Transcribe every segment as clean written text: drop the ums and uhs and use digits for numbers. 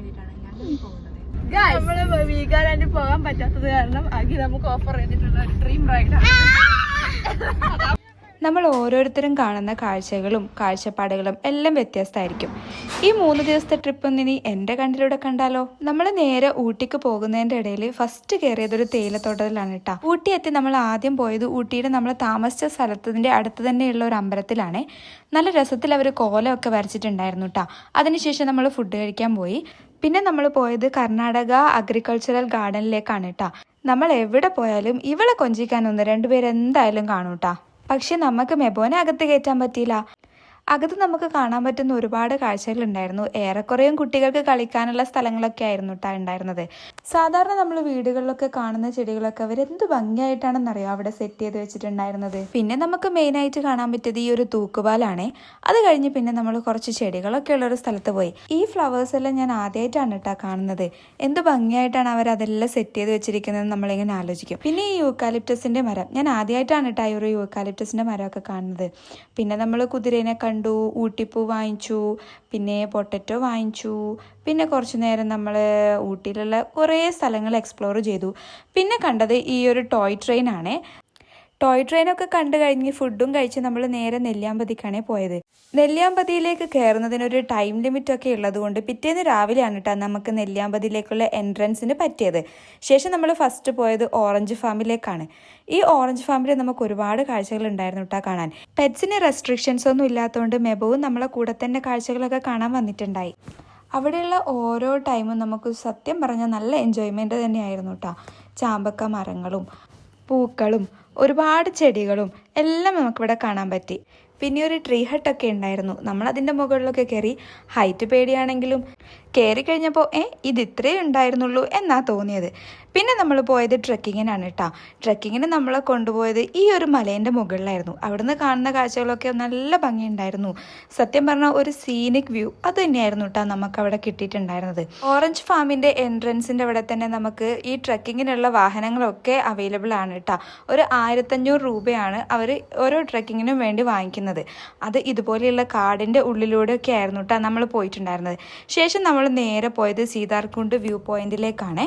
വേണ്ടിയിട്ടാണ് ഞങ്ങൾ പോകുന്നത്. നമ്മള് വീഗാലാൻഡിൽ പോകാൻ പറ്റാത്തത് കാരണം അഖി നമുക്ക് ഓഫർ ചെയ്തിട്ടുള്ള ഒരു ഡ്രീം റൈഡാണ്. നമ്മൾ ഓരോരുത്തരും കാണുന്ന കാഴ്ചകളും കാഴ്ചപ്പാടുകളും എല്ലാം വ്യത്യസ്തമായിരിക്കും. ഈ 3 ദിവസത്തെ ട്രിപ്പ് ഇനി എൻ്റെ കണ്ണിലൂടെ കണ്ടാലോ? നമ്മൾ നേരെ ഊട്ടിക്ക് പോകുന്നതിൻ്റെ ഇടയിൽ ഫസ്റ്റ് കയറിയതൊരു തേയിലത്തോട്ടത്തിലാണ് കേട്ടോ. ഊട്ടി എത്തി നമ്മൾ ആദ്യം പോയത് ഊട്ടിയുടെ നമ്മൾ താമസിച്ച സ്ഥലത്തിൻ്റെ അടുത്ത് തന്നെയുള്ള ഒരു അമ്പലത്തിലാണ്. നല്ല രസത്തിൽ അവർ കോലമൊക്കെ വരച്ചിട്ടുണ്ടായിരുന്നു കേട്ടോ. അതിനുശേഷം നമ്മൾ ഫുഡ് കഴിക്കാൻ പോയി. പിന്നെ നമ്മൾ പോയത് കർണാടക അഗ്രികൾച്ചറൽ ഗാർഡനിലേക്കാണ് കേട്ടോ. നമ്മൾ എവിടെ പോയാലും ഇവളെ കൊഞ്ചിക്കാൻ 1-2 പേര് എന്തായാലും കാണും കേട്ടോ. പക്ഷെ നമുക്ക് മെബോനെ അകത്ത് കയറ്റാൻ പറ്റിയില്ല. അകത്ത് നമുക്ക് കാണാൻ പറ്റുന്ന ഒരുപാട് കാഴ്ചകളുണ്ടായിരുന്നു. ഏറെക്കുറേയും കുട്ടികൾക്ക് കളിക്കാനുള്ള സ്ഥലങ്ങളൊക്കെ ആയിരുന്നു കേട്ടോ ഉണ്ടായിരുന്നത്. സാധാരണ നമ്മൾ വീടുകളിലൊക്കെ കാണുന്ന ചെടികളൊക്കെ അവരെന്ത് ഭംഗിയായിട്ടാണെന്നറിയോ അവിടെ സെറ്റ് ചെയ്ത് വെച്ചിട്ടുണ്ടായിരുന്നത്. പിന്നെ നമുക്ക് മെയിനായിട്ട് കാണാൻ പറ്റിയത് ഈ ഒരു തൂക്കുപാലാണ്. അത് കഴിഞ്ഞ് പിന്നെ നമ്മൾ കുറച്ച് ചെടികളൊക്കെ ഉള്ളൊരു സ്ഥലത്ത് പോയി. ഈ ഫ്ലവേഴ്സ് എല്ലാം ഞാൻ ആദ്യമായിട്ടാണ് കേട്ടോ കാണുന്നത്. എന്ത് ഭംഗിയായിട്ടാണ് അവർ അതെല്ലാം സെറ്റ് ചെയ്ത് വെച്ചിരിക്കുന്നത് നമ്മളിങ്ങനെ ആലോചിക്കും. പിന്നെ ഈ യൂക്കാലിപ്റ്റസിൻ്റെ മരം ഞാൻ ആദ്യമായിട്ടാണ് കേട്ടോ ഈ ഒരു യൂക്കാലിപ്റ്റസിൻ്റെ മരമൊക്കെ കാണുന്നത്. പിന്നെ നമ്മൾ കുതിരേനെ കണ്ടു, ഊട്ടിപ്പൂ വാങ്ങിച്ചു, പിന്നെ പൊട്ടറ്റോ വാങ്ങിച്ചു. പിന്നെ കുറച്ച് നേരം നമ്മൾ ഊട്ടിയിലുള്ള കുറേ സ്ഥലങ്ങൾ എക്സ്പ്ലോർ ചെയ്തു. പിന്നെ കണ്ടത് ഈ ഒരു ടോയ് ട്രെയിനാണ്. ടോയ് ട്രെയിനൊക്കെ കണ്ടു കഴിഞ്ഞ് ഫുഡും കഴിച്ച് നമ്മൾ നേരെ നെല്ലിയാമ്പതിക്കാണ് പോയത്. നെല്ലിയാമ്പതിയിലേക്ക് കയറുന്നതിനൊരു ടൈം ലിമിറ്റൊക്കെ ഉള്ളതുകൊണ്ട് പിറ്റേന്ന് രാവിലെയാണ് കേട്ടോ നമുക്ക് നെല്ലിയാമ്പതിയിലേക്കുള്ള എൻട്രൻസിന് പറ്റിയത്. ശേഷം നമ്മൾ ഫസ്റ്റ് പോയത് ഓറഞ്ച് ഫാമിലേക്കാണ്. ഈ ഓറഞ്ച് ഫാമിൽ നമുക്ക് ഒരുപാട് കാഴ്ചകൾ ഉണ്ടായിരുന്നു കേട്ടോ കാണാൻ. പെറ്റ്സിന് റെസ്ട്രിക്ഷൻസ് ഒന്നും ഇല്ലാത്തതുകൊണ്ട് മെബവും നമ്മളെ കൂടെ തന്നെ കാഴ്ചകളൊക്കെ കാണാൻ വന്നിട്ടുണ്ടായി. അവിടെയുള്ള ഓരോ ടൈമും നമുക്ക് സത്യം പറഞ്ഞാൽ നല്ല എൻജോയ്മെൻറ്റ് തന്നെയായിരുന്നു കേട്ടോ. ചാമ്പക്ക മരങ്ങളും പൂക്കളും ഒരുപാട് ചെടികളും എല്ലാം നമുക്കിവിടെ കാണാൻ പറ്റി. പിന്നെ ഒരു ട്രീ ഹട്ടൊക്കെ ഉണ്ടായിരുന്നു. നമ്മളതിൻ്റെ മുകളിലൊക്കെ കയറി. ഹൈറ്റ് പേടിയാണെങ്കിലും കയറി കഴിഞ്ഞപ്പോൾ ഇത് ഇത്രേ ഉണ്ടായിരുന്നുള്ളൂ എന്നാ തോന്നിയത്. പിന്നെ നമ്മൾ പോയത് ട്രെക്കിങ്ങിനാണ് കേട്ടോ. ട്രെക്കിങ്ങിന് നമ്മളെ കൊണ്ടുപോയത് ഈ ഒരു മലേൻ്റെ മുകളിലായിരുന്നു. അവിടുന്ന് കാണുന്ന കാഴ്ചകളൊക്കെ നല്ല ഭംഗിയുണ്ടായിരുന്നു. സത്യം പറഞ്ഞാൽ ഒരു സീനിക് വ്യൂ അത് തന്നെയായിരുന്നു കേട്ടോ നമുക്ക് അവിടെ കിട്ടിയിട്ടുണ്ടായിരുന്നത്. ഓറഞ്ച് ഫാമിൻ്റെ എൻട്രൻസിൻ്റെ അവിടെ തന്നെ നമുക്ക് ഈ ട്രെക്കിങ്ങിനുള്ള വാഹനങ്ങളൊക്കെ അവൈലബിൾ ആണ് കേട്ടോ. ഒരു 1500 രൂപയാണ് അവർ ഓരോ ട്രെക്കിങ്ങിനും വേണ്ടി വാങ്ങിക്കുന്നത്. അത് ഇതുപോലെയുള്ള കാടിൻ്റെ ഉള്ളിലൂടെയൊക്കെ ആയിരുന്നു കേട്ടോ നമ്മൾ പോയിട്ടുണ്ടായിരുന്നത്. ശേഷം നമ്മൾ നേരെ പോയത് സീതാർകുണ്ട് വ്യൂ പോയിന്റിലേക്കാണ്.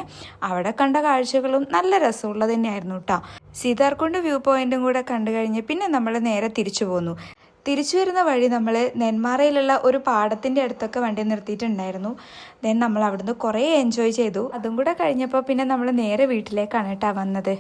അവിടെ കണ്ട കാഴ്ചകളും നല്ല രസമുള്ളത് തന്നെയായിരുന്നു കേട്ടോ. സീതാർകുണ്ട് വ്യൂ പോയിന്റും കൂടെ കണ്ടു കഴിഞ്ഞ് പിന്നെ നമ്മൾ നേരെ തിരിച്ചു പോന്നു. തിരിച്ചു വരുന്ന വഴി നമ്മൾ നെന്മാറയിലുള്ള ഒരു പാടത്തിൻ്റെ അടുത്തൊക്കെ വണ്ടി നിർത്തിയിട്ടുണ്ടായിരുന്നു. ദെൻ നമ്മൾ അവിടുന്ന് കുറേ എൻജോയ് ചെയ്തു. അതും കൂടെ കഴിഞ്ഞപ്പോൾ പിന്നെ നമ്മൾ നേരെ വീട്ടിലേക്കാണ് കേട്ടോ വന്നത്.